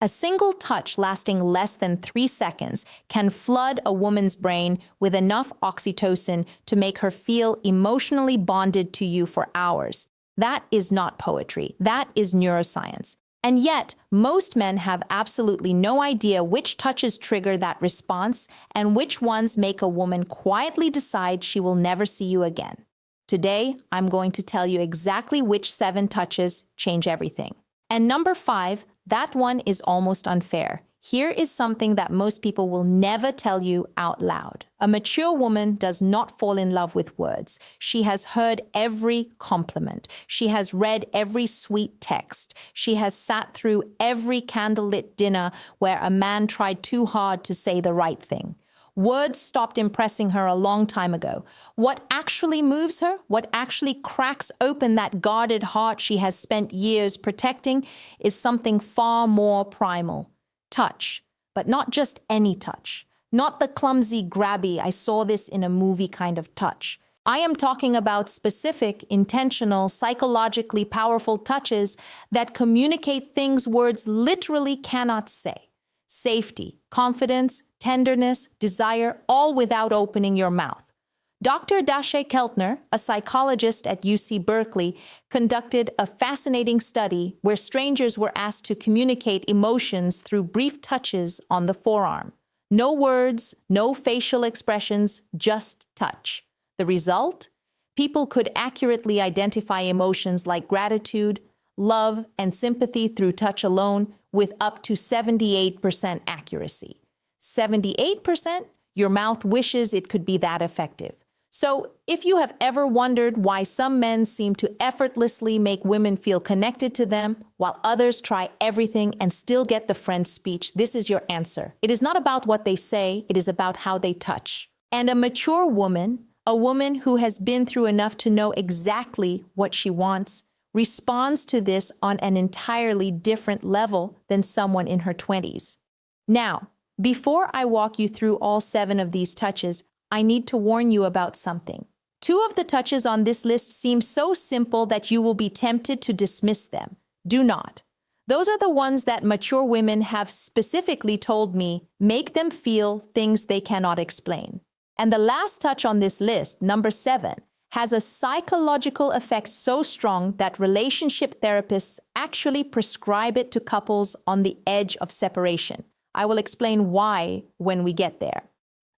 A single touch lasting less than 3 seconds can flood a woman's brain with enough oxytocin to make her feel emotionally bonded to you for hours. That is not poetry. That is neuroscience. And yet, most men have absolutely no idea which touches trigger that response and which ones make a woman quietly decide she will never see you again. Today, I'm going to tell you exactly which 7 touches change everything. And number 5, that one is almost unfair. Here is something that most people will never tell you out loud. A mature woman does not fall in love with words. She has heard every compliment. She has read every sweet text. She has sat through every candlelit dinner where a man tried too hard to say the right thing. Words stopped impressing her a long time ago. What actually moves her, what actually cracks open that guarded heart she has spent years protecting, is something far more primal. Touch, but not just any touch. Not the clumsy, grabby, I saw this in a movie kind of touch. I am talking about specific, intentional, psychologically powerful touches that communicate things words literally cannot say. Safety, confidence, tenderness, desire, all without opening your mouth. Dr. Dashe Keltner, a psychologist at UC Berkeley, conducted a fascinating study where strangers were asked to communicate emotions through brief touches on the forearm. No words, no facial expressions, just touch. The result? People could accurately identify emotions like gratitude, love, and sympathy through touch alone with up to 78% accuracy. 78%? Your mouth wishes it could be that effective. So, if you have ever wondered why some men seem to effortlessly make women feel connected to them, while others try everything and still get the French speech, this is your answer. It is not about what they say, it is about how they touch. And a mature woman, a woman who has been through enough to know exactly what she wants, responds to this on an entirely different level than someone in her 20s. Now, before I walk you through all 7 of these touches, I need to warn you about something. 2 of the touches on this list seem so simple that you will be tempted to dismiss them. Do not. Those are the ones that mature women have specifically told me make them feel things they cannot explain. And the last touch on this list, number 7, has a psychological effect so strong that relationship therapists actually prescribe it to couples on the edge of separation. I will explain why when we get there.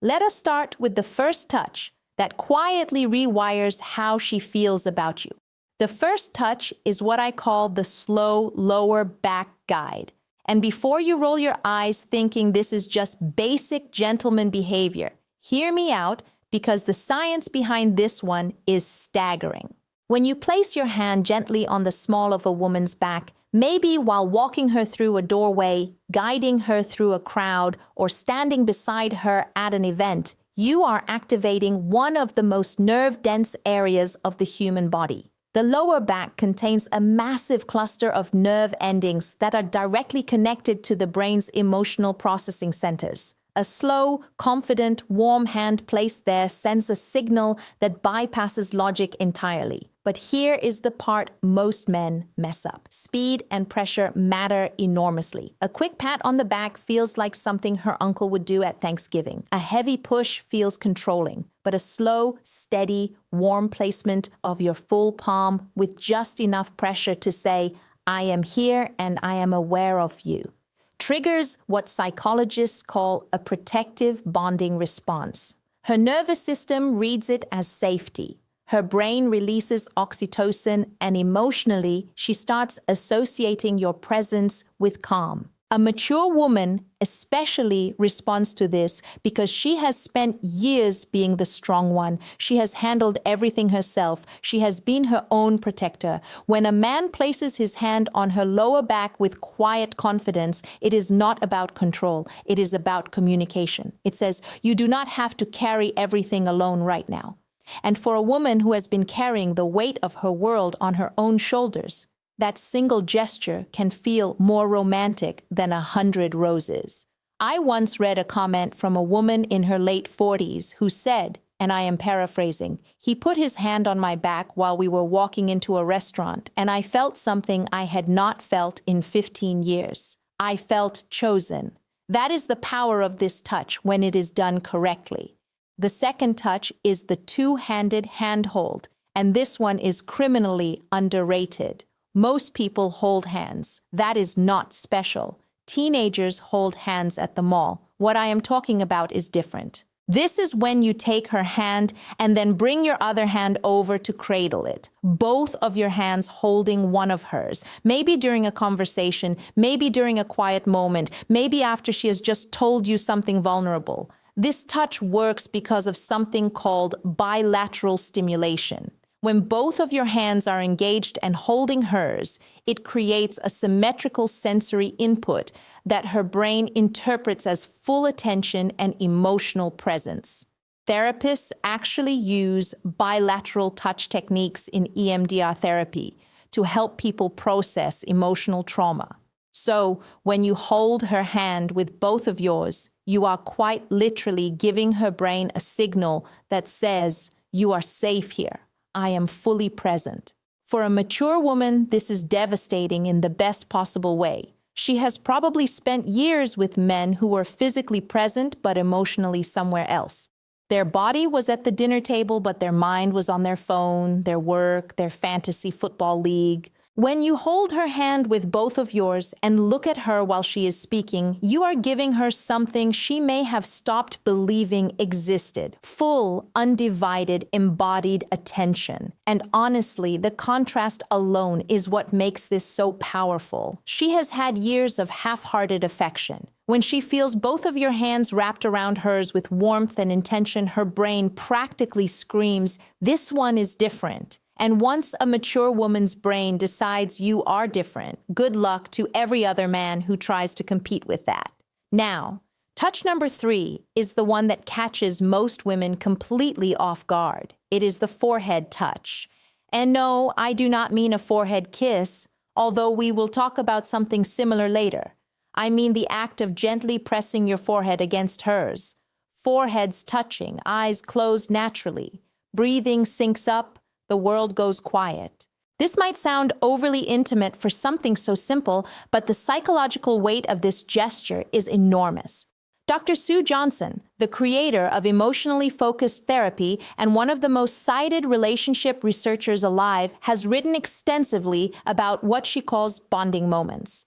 Let us start with the first touch that quietly rewires how she feels about you. The first touch is what I call the slow lower back guide. And before you roll your eyes thinking this is just basic gentleman behavior, hear me out because the science behind this one is staggering. When you place your hand gently on the small of a woman's back, maybe while walking her through a doorway, guiding her through a crowd, or standing beside her at an event, you are activating one of the most nerve-dense areas of the human body. The lower back contains a massive cluster of nerve endings that are directly connected to the brain's emotional processing centers. A slow, confident, warm hand placed there sends a signal that bypasses logic entirely. But here is the part most men mess up. Speed and pressure matter enormously. A quick pat on the back feels like something her uncle would do at Thanksgiving. A heavy push feels controlling, but a slow, steady, warm placement of your full palm with just enough pressure to say, I am here and I am aware of you, triggers what psychologists call a protective bonding response. Her nervous system reads it as safety. Her brain releases oxytocin, and emotionally, she starts associating your presence with calm. A mature woman especially responds to this because she has spent years being the strong one. She has handled everything herself. She has been her own protector. When a man places his hand on her lower back with quiet confidence, it is not about control. It is about communication. It says, you do not have to carry everything alone right now. And for a woman who has been carrying the weight of her world on her own shoulders, that single gesture can feel more romantic than 100 roses. I once read a comment from a woman in her late 40s who said, and I am paraphrasing, he put his hand on my back while we were walking into a restaurant, and I felt something I had not felt in 15 years. I felt chosen. That is the power of this touch when it is done correctly. The second touch is the two-handed handhold, and this one is criminally underrated. Most people hold hands. That is not special. Teenagers hold hands at the mall. What I am talking about is different. This is when you take her hand and then bring your other hand over to cradle it. Both of your hands holding one of hers. Maybe during a conversation, maybe during a quiet moment, maybe after she has just told you something vulnerable. This touch works because of something called bilateral stimulation. When both of your hands are engaged and holding hers, it creates a symmetrical sensory input that her brain interprets as full attention and emotional presence. Therapists actually use bilateral touch techniques in EMDR therapy to help people process emotional trauma. So, when you hold her hand with both of yours, you are quite literally giving her brain a signal that says, "You are safe here. I am fully present." For a mature woman, this is devastating in the best possible way. She has probably spent years with men who were physically present but emotionally somewhere else. Their body was at the dinner table, but their mind was on their phone, their work, their fantasy football league. When you hold her hand with both of yours and look at her while she is speaking, you are giving her something she may have stopped believing existed. Full, undivided, embodied attention. And honestly, the contrast alone is what makes this so powerful. She has had years of half-hearted affection. When she feels both of your hands wrapped around hers with warmth and intention, her brain practically screams, "This one is different." And once a mature woman's brain decides you are different, good luck to every other man who tries to compete with that. Now, touch number 3 is the one that catches most women completely off guard. It is the forehead touch. And no, I do not mean a forehead kiss, although we will talk about something similar later. I mean the act of gently pressing your forehead against hers. Foreheads touching, eyes closed naturally. Breathing syncs up. The world goes quiet. This might sound overly intimate for something so simple, but the psychological weight of this gesture is enormous. Dr. Sue Johnson, the creator of emotionally focused therapy and one of the most cited relationship researchers alive, has written extensively about what she calls bonding moments.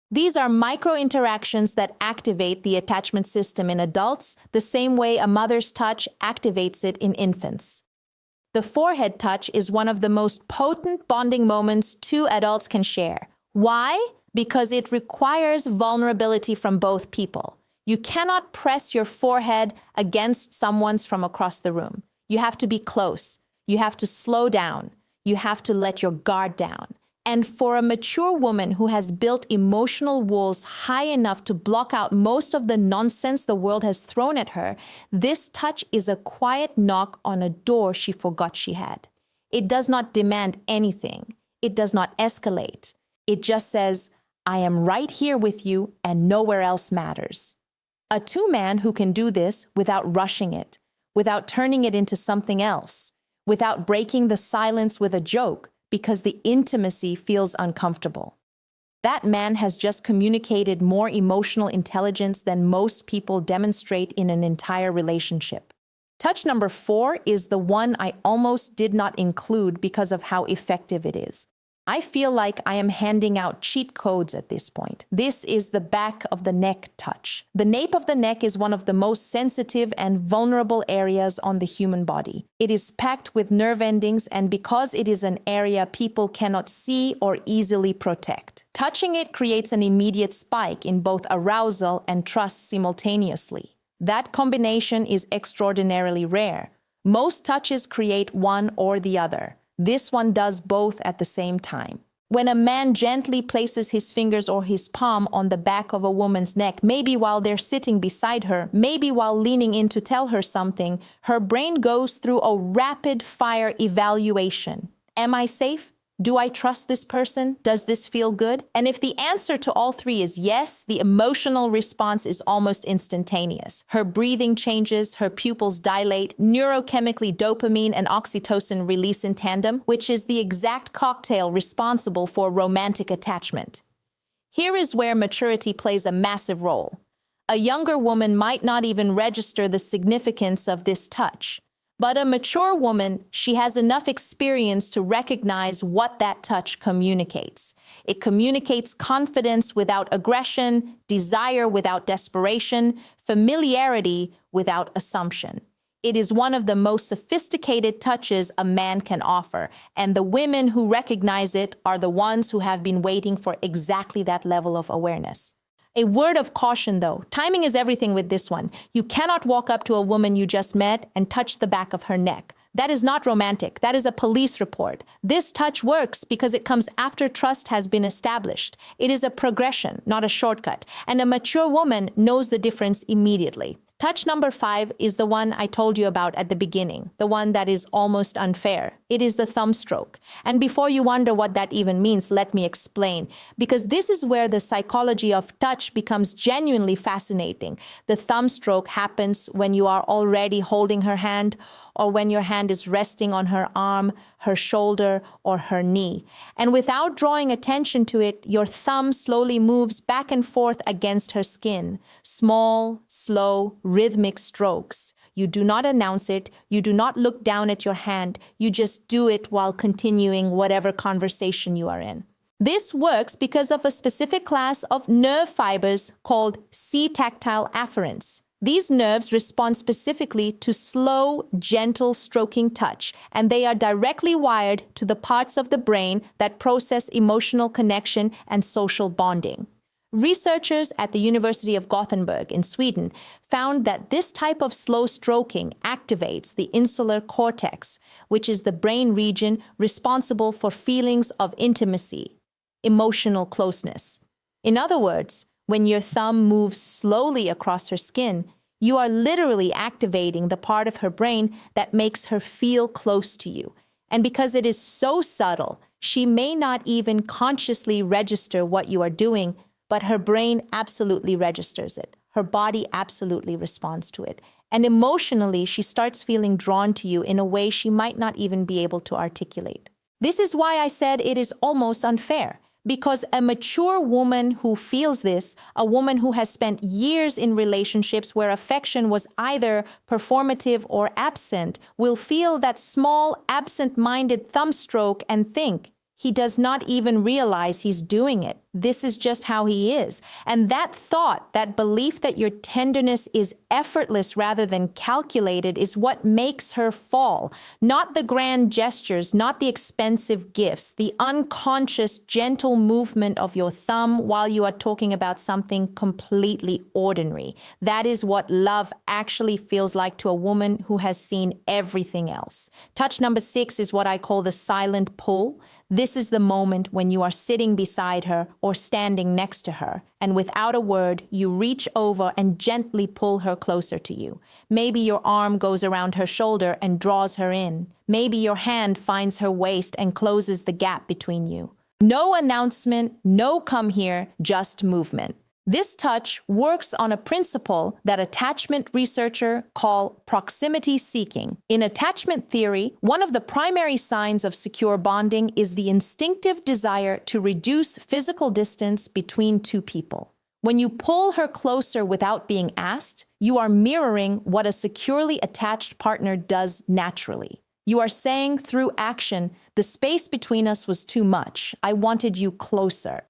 These are micro-interactions that activate the attachment system in adults the same way a mother's touch activates it in infants. The forehead touch is one of the most potent bonding moments two adults can share. Why? Because it requires vulnerability from both people. You cannot press your forehead against someone's from across the room. You have to be close. You have to slow down. You have to let your guard down. And for a mature woman who has built emotional walls high enough to block out most of the nonsense the world has thrown at her, this touch is a quiet knock on a door she forgot she had. It does not demand anything. It does not escalate. It just says, "I am right here with you and nowhere else matters." A two-man who can do this without rushing it, without turning it into something else, without breaking the silence with a joke, because the intimacy feels uncomfortable. That man has just communicated more emotional intelligence than most people demonstrate in an entire relationship. Touch number 4 is the one I almost did not include because of how effective it is. I feel like I am handing out cheat codes at this point. This is the back of the neck touch. The nape of the neck is one of the most sensitive and vulnerable areas on the human body. It is packed with nerve endings, and because it is an area people cannot see or easily protect, touching it creates an immediate spike in both arousal and trust simultaneously. That combination is extraordinarily rare. Most touches create one or the other. This one does both at the same time. When a man gently places his fingers or his palm on the back of a woman's neck, maybe while they're sitting beside her, maybe while leaning in to tell her something, her brain goes through a rapid-fire evaluation. Am I safe? Do I trust this person? Does this feel good? And if the answer to all three is yes, the emotional response is almost instantaneous. Her breathing changes, her pupils dilate, neurochemically dopamine and oxytocin release in tandem, which is the exact cocktail responsible for romantic attachment. Here is where maturity plays a massive role. A younger woman might not even register the significance of this touch. But a mature woman, she has enough experience to recognize what that touch communicates. It communicates confidence without aggression, desire without desperation, familiarity without assumption. It is one of the most sophisticated touches a man can offer, and the women who recognize it are the ones who have been waiting for exactly that level of awareness. A word of caution, though. Timing is everything with this one. You cannot walk up to a woman you just met and touch the back of her neck. That is not romantic. That is a police report. This touch works because it comes after trust has been established. It is a progression, not a shortcut. And a mature woman knows the difference immediately. Touch number 5 is the one I told you about at the beginning, the one that is almost unfair. It is the thumb stroke. And before you wonder what that even means, let me explain. Because this is where the psychology of touch becomes genuinely fascinating. The thumb stroke happens when you are already holding her hand, or when your hand is resting on her arm, her shoulder, or her knee. And without drawing attention to it, your thumb slowly moves back and forth against her skin. Small, slow, rhythmic strokes. You do not announce it. You do not look down at your hand. You just do it while continuing whatever conversation you are in. This works because of a specific class of nerve fibers called C-tactile afferents. These nerves respond specifically to slow, gentle stroking touch, and they are directly wired to the parts of the brain that process emotional connection and social bonding. Researchers at the University of Gothenburg in Sweden found that this type of slow stroking activates the insular cortex, which is the brain region responsible for feelings of intimacy, emotional closeness. In other words, when your thumb moves slowly across her skin, you are literally activating the part of her brain that makes her feel close to you. And because it is so subtle, she may not even consciously register what you are doing, but her brain absolutely registers it. Her body absolutely responds to it. And emotionally, she starts feeling drawn to you in a way she might not even be able to articulate. This is why I said it is almost unfair. Because a mature woman who feels this, a woman who has spent years in relationships where affection was either performative or absent, will feel that small, absent-minded thumb stroke and think, he does not even realize he's doing it. This is just how he is. And that thought, that belief that your tenderness is effortless rather than calculated is what makes her fall. Not the grand gestures, not the expensive gifts, the unconscious, gentle movement of your thumb while you are talking about something completely ordinary. That is what love actually feels like to a woman who has seen everything else. Touch number 6 is what I call the silent pull. This is the moment when you are sitting beside her or standing next to her, and without a word, you reach over and gently pull her closer to you. Maybe your arm goes around her shoulder and draws her in. Maybe your hand finds her waist and closes the gap between you. No announcement, no come here, just movement. This touch works on a principle that attachment researchers call proximity seeking. In attachment theory, one of the primary signs of secure bonding is the instinctive desire to reduce physical distance between two people. When you pull her closer without being asked, you are mirroring what a securely attached partner does naturally. You are saying through action, the space between us was too much. I wanted you closer.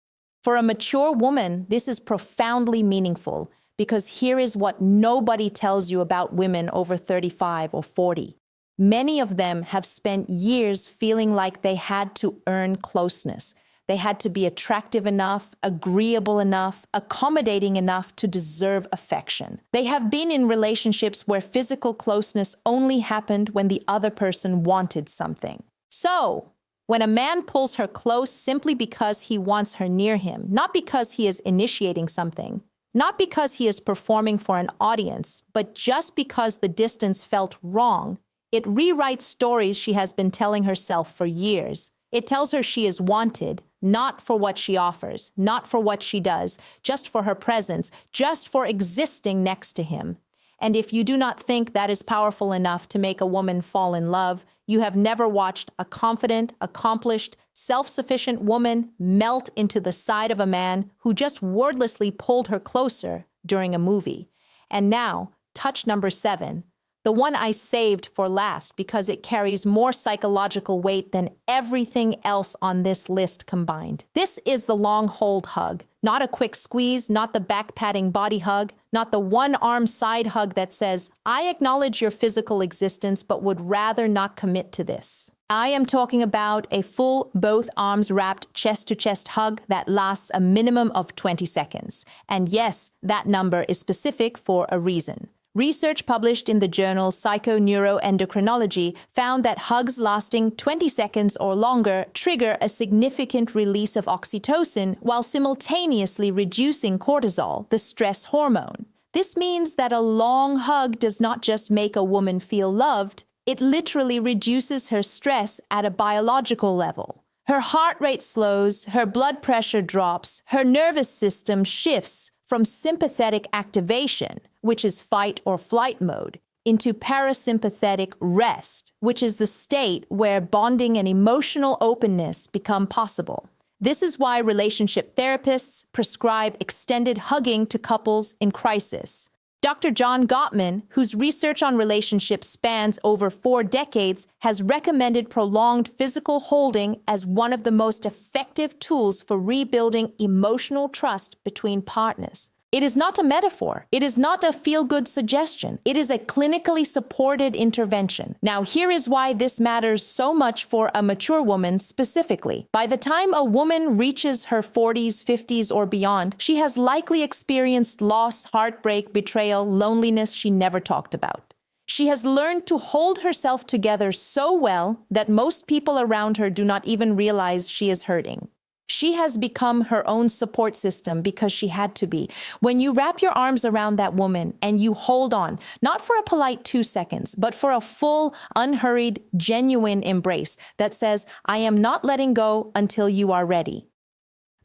For a mature woman, this is profoundly meaningful because here is what nobody tells you about women over 35 or 40. Many of them have spent years feeling like they had to earn closeness. They had to be attractive enough, agreeable enough, accommodating enough to deserve affection. They have been in relationships where physical closeness only happened when the other person wanted something. So, when a man pulls her close simply because he wants her near him, not because he is initiating something, not because he is performing for an audience, but just because the distance felt wrong, it rewrites stories she has been telling herself for years. It tells her she is wanted, not for what she offers, not for what she does, just for her presence, just for existing next to him. And if you do not think that is powerful enough to make a woman fall in love, you have never watched a confident, accomplished, self-sufficient woman melt into the side of a man who just wordlessly pulled her closer during a movie. And now, touch number 7, the one I saved for last because it carries more psychological weight than everything else on this list combined. This is the long hold hug. Not a quick squeeze, not the back-patting body hug, not the one-arm side hug that says, I acknowledge your physical existence but would rather not commit to this. I am talking about a full, both arms wrapped chest-to-chest hug that lasts a minimum of 20 seconds. And yes, that number is specific for a reason. Research published in the journal Psychoneuroendocrinology found that hugs lasting 20 seconds or longer trigger a significant release of oxytocin while simultaneously reducing cortisol, the stress hormone. This means that a long hug does not just make a woman feel loved, it literally reduces her stress at a biological level. Her heart rate slows, her blood pressure drops, her nervous system shifts from sympathetic activation, which is fight or flight mode, into parasympathetic rest, which is the state where bonding and emotional openness become possible. This is why relationship therapists prescribe extended hugging to couples in crisis. Dr. John Gottman, whose research on relationships spans over 4 decades, has recommended prolonged physical holding as one of the most effective tools for rebuilding emotional trust between partners. It is not a metaphor. It is not a feel-good suggestion. It is a clinically supported intervention. Now, here is why this matters so much for a mature woman specifically. By the time a woman reaches her 40s, 50s, or beyond, she has likely experienced loss, heartbreak, betrayal, loneliness she never talked about. She has learned to hold herself together so well that most people around her do not even realize she is hurting. She has become her own support system because she had to be. When you wrap your arms around that woman and you hold on, not for a polite 2 seconds, but for a full, unhurried, genuine embrace that says, I am not letting go until you are ready.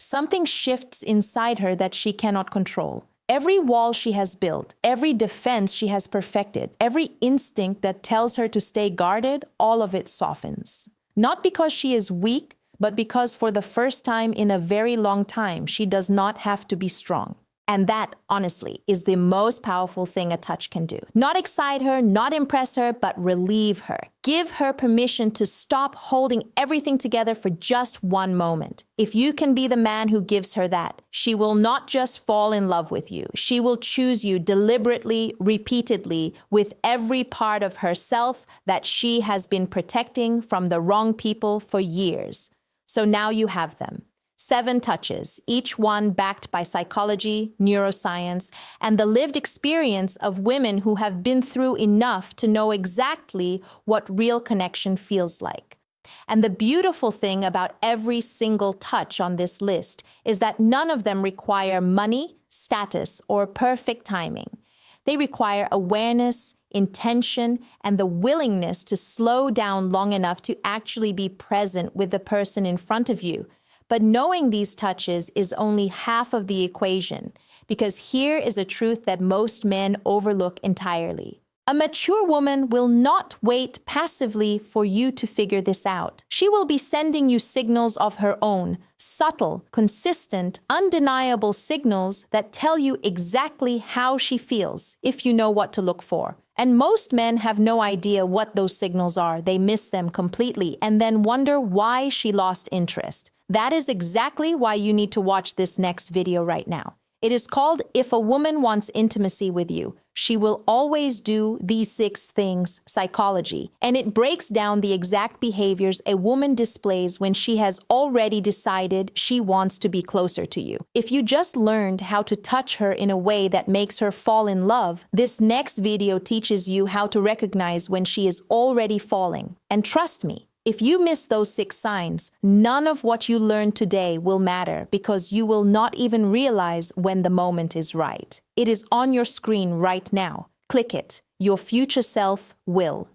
Something shifts inside her that she cannot control. Every wall she has built, every defense she has perfected, every instinct that tells her to stay guarded, all of it softens. Not because she is weak, but because for the first time in a very long time, she does not have to be strong. And that, honestly, is the most powerful thing a touch can do. Not excite her, not impress her, but relieve her. Give her permission to stop holding everything together for just one moment. If you can be the man who gives her that, she will not just fall in love with you. She will choose you deliberately, repeatedly, with every part of herself that she has been protecting from the wrong people for years. So now you have them. 7 touches, each one backed by psychology, neuroscience, and the lived experience of women who have been through enough to know exactly what real connection feels like. And the beautiful thing about every single touch on this list is that none of them require money, status, or perfect timing. They require awareness, intention, and the willingness to slow down long enough to actually be present with the person in front of you. But knowing these touches is only half of the equation, because here is a truth that most men overlook entirely. A mature woman will not wait passively for you to figure this out. She will be sending you signals of her own, subtle, consistent, undeniable signals that tell you exactly how she feels, if you know what to look for. And most men have no idea what those signals are. They miss them completely and then wonder why she lost interest. That is exactly why you need to watch this next video right now. It is called If a Woman Wants Intimacy with You, She Will Always Do These 6 Things, Psychology. And it breaks down the exact behaviors a woman displays when she has already decided she wants to be closer to you. If you just learned how to touch her in a way that makes her fall in love, this next video teaches you how to recognize when she is already falling. And trust me, if you miss those 6 signs, none of what you learned today will matter because you will not even realize when the moment is right. It is on your screen right now. Click it. Your future self will.